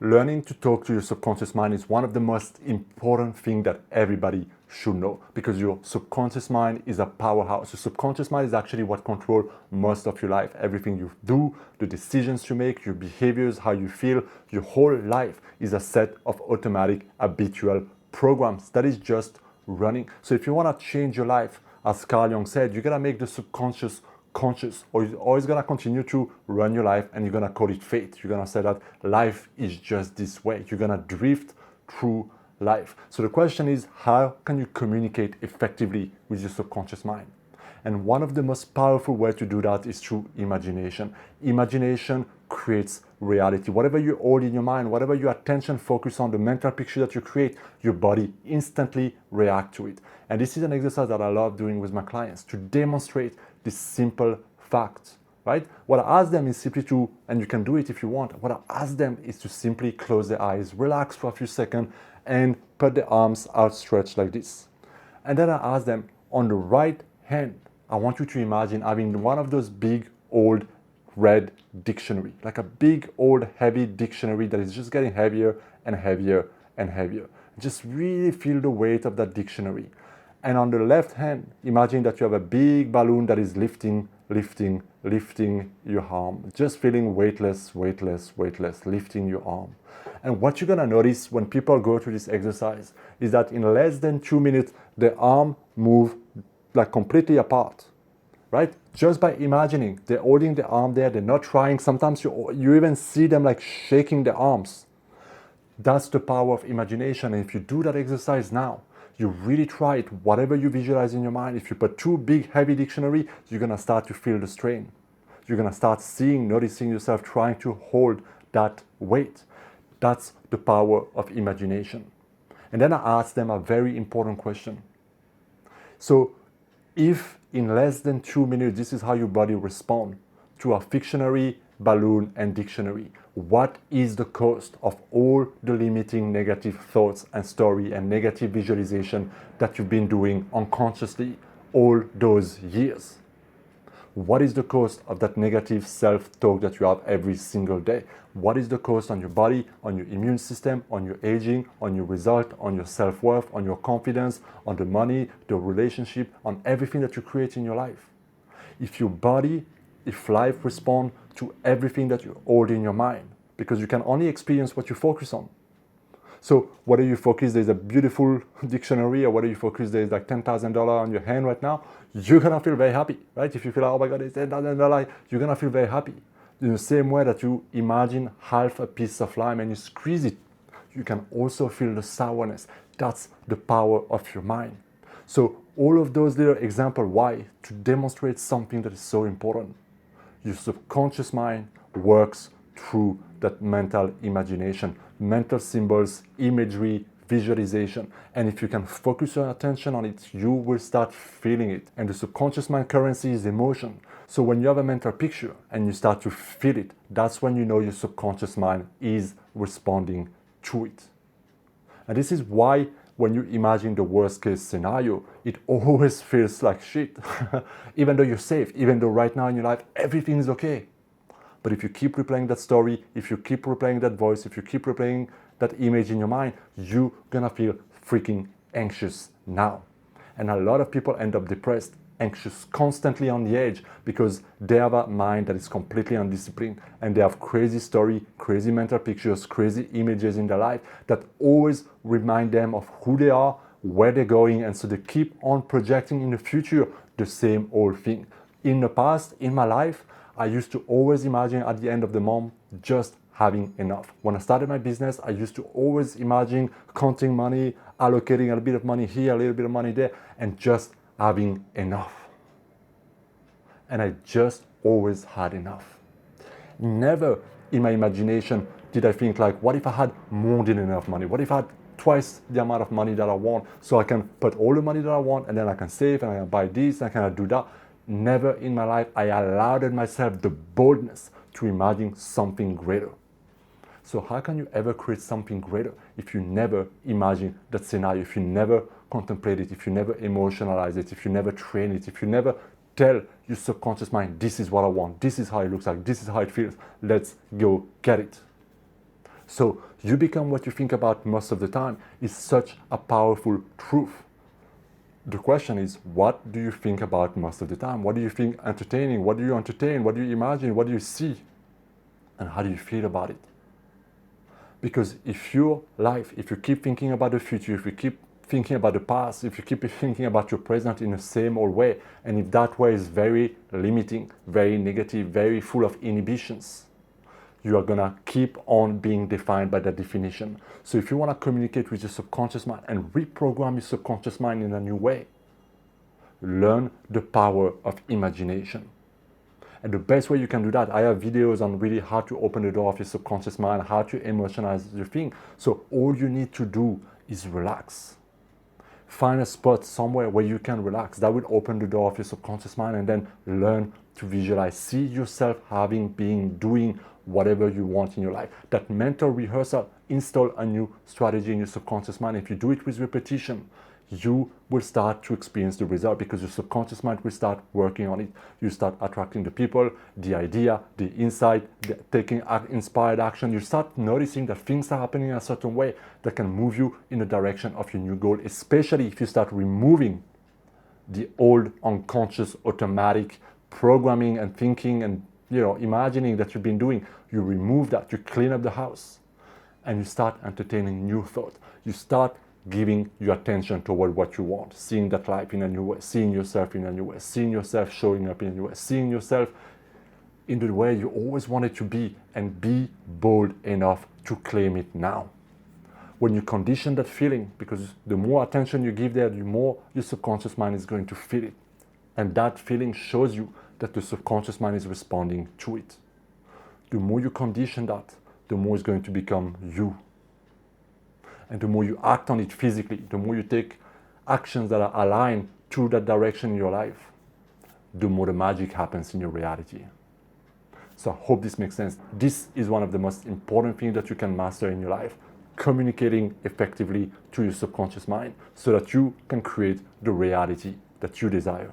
learning to talk to your subconscious mind is one of the most important things that everybody should know, because your subconscious mind is a powerhouse. Your subconscious mind is actually what controls most of your life. Everything you do, the decisions you make, your behaviors, how you feel, your whole life is a set of automatic habitual programs that is just running. So if you want to change your life, as Carl Jung said, you got to make the subconscious conscious, or you're always going to continue to run your life and you're going to call it fate. You're going to say that life is just this way. You're going to drift through life. So the question is, how can you communicate effectively with your subconscious mind? And one of the most powerful ways to do that is through imagination. Imagination creates reality. Whatever you hold in your mind, whatever your attention focus on, the mental picture that you create, your body instantly reacts to it. And this is an exercise that I love doing with my clients to demonstrate this simple fact, right? What I ask them is simply to, and you can do it if you want, what I ask them is to simply close their eyes, relax for a few seconds, and put their arms outstretched like this. And then I ask them, on the right hand, I want you to imagine having one of those big old red dictionary, like a big old heavy dictionary that is just getting heavier and heavier and heavier. Just really feel the weight of that dictionary. And on the left hand, imagine that you have a big balloon that is lifting your arm. Just feeling weightless, lifting your arm. And what you're gonna notice when people go through this exercise is that in less than 2 minutes, the arm move like completely apart, right? Just by imagining, they're holding the arm there, they're not trying. Sometimes you even see them like shaking their arms. That's the power of imagination. And if you do that exercise now, you really try it, whatever you visualize in your mind, if you put two big heavy dictionary, you're gonna start to feel the strain. You're gonna start noticing yourself trying to hold that weight. That's the power of imagination. And then I ask them a very important question. So if in less than 2 minutes, this is how your body responds to a fictionary, balloon, and dictionary, what is the cost of all the limiting negative thoughts and story and negative visualization that you've been doing unconsciously all those years? What is the cost of that negative self-talk that you have every single day? What is the cost on your body, on your immune system, on your aging, on your result, on your self-worth, on your confidence, on the money, the relationship, on everything that you create in your life? If life responds to everything that you hold in your mind, because you can only experience what you focus on. So whether you focus there's a beautiful dictionary, or whether you focus there's like $10,000 on your hand right now, you're gonna feel very happy, right? If you feel like, oh my God, it's $10,000, you're gonna feel very happy. In the same way that you imagine half a piece of lime and you squeeze it, you can also feel the sourness. That's the power of your mind. So all of those little examples, why? To demonstrate something that is so important. Your subconscious mind works through that mental imagination, mental symbols, imagery, visualization. And if you can focus your attention on it, you will start feeling it. And the subconscious mind currency is emotion. So when you have a mental picture and you start to feel it, that's when you know your subconscious mind is responding to it. And this is why when you imagine the worst case scenario, it always feels like shit. Even though you're safe, even though right now in your life, everything is okay. But if you keep replaying that story, if you keep replaying that voice, if you keep replaying that image in your mind, you're gonna feel freaking anxious now. And a lot of people end up depressed, anxious, constantly on the edge, because they have a mind that is completely undisciplined, and they have crazy story, crazy mental pictures, crazy images in their life that always remind them of who they are, where they're going, and so they keep on projecting in the future the same old thing. In the past, in my life, I used to always imagine at the end of the month just having enough. When I started my business, I used to always imagine counting money, allocating a bit of money here, a little bit of money there, and just having enough. And I just always had enough. Never in my imagination did I think like, what if I had more than enough money? What if I had twice the amount of money that I want, so I can put all the money that I want, and then I can save, and I can buy this, and I can do that. Never in my life I allowed myself the boldness to imagine something greater. So how can you ever create something greater if you never imagine that scenario, if you never contemplate it, if you never emotionalize it, if you never train it, if you never tell your subconscious mind, this is what I want, this is how it looks like, this is how it feels, let's go get it. So you become what you think about most of the time is such a powerful truth. The question is, what do you think about most of the time? What do you think entertaining? What do you entertain? What do you imagine? What do you see? And how do you feel about it? Because if your life, if you keep thinking about the future, if you keep thinking about the past, if you keep thinking about your present in the same old way, and if that way is very limiting, very negative, very full of inhibitions, you are gonna keep on being defined by that definition. So if you wanna communicate with your subconscious mind and reprogram your subconscious mind in a new way, learn the power of imagination. And the best way you can do that, I have videos on really how to open the door of your subconscious mind, how to emotionalize your thing. So all you need to do is relax. Find a spot somewhere where you can relax. That will open the door of your subconscious mind, and then learn to visualize. See yourself having, being, doing whatever you want in your life. That mental rehearsal, install a new strategy in your subconscious mind. If you do it with repetition, you will start to experience the result, because your subconscious mind will start working on it. You start attracting the people, the idea, the insight, taking inspired action. You start noticing that things are happening in a certain way that can move you in the direction of your new goal, especially if you start removing the old unconscious automatic programming and thinking and imagining that you've been doing. You remove that, you clean up the house, and you start entertaining new thought. You start giving your attention toward what you want, seeing that life in a new way, seeing yourself in a new way, seeing yourself showing up in a new way, seeing yourself in the way you always wanted to be, and be bold enough to claim it now. When you condition that feeling, because the more attention you give there, the more your subconscious mind is going to feel it. And that feeling shows you that the subconscious mind is responding to it. The more you condition that, the more it's going to become you. And the more you act on it physically, the more you take actions that are aligned to that direction in your life, the more the magic happens in your reality. So I hope this makes sense. This is one of the most important things that you can master in your life: communicating effectively to your subconscious mind so that you can create the reality that you desire.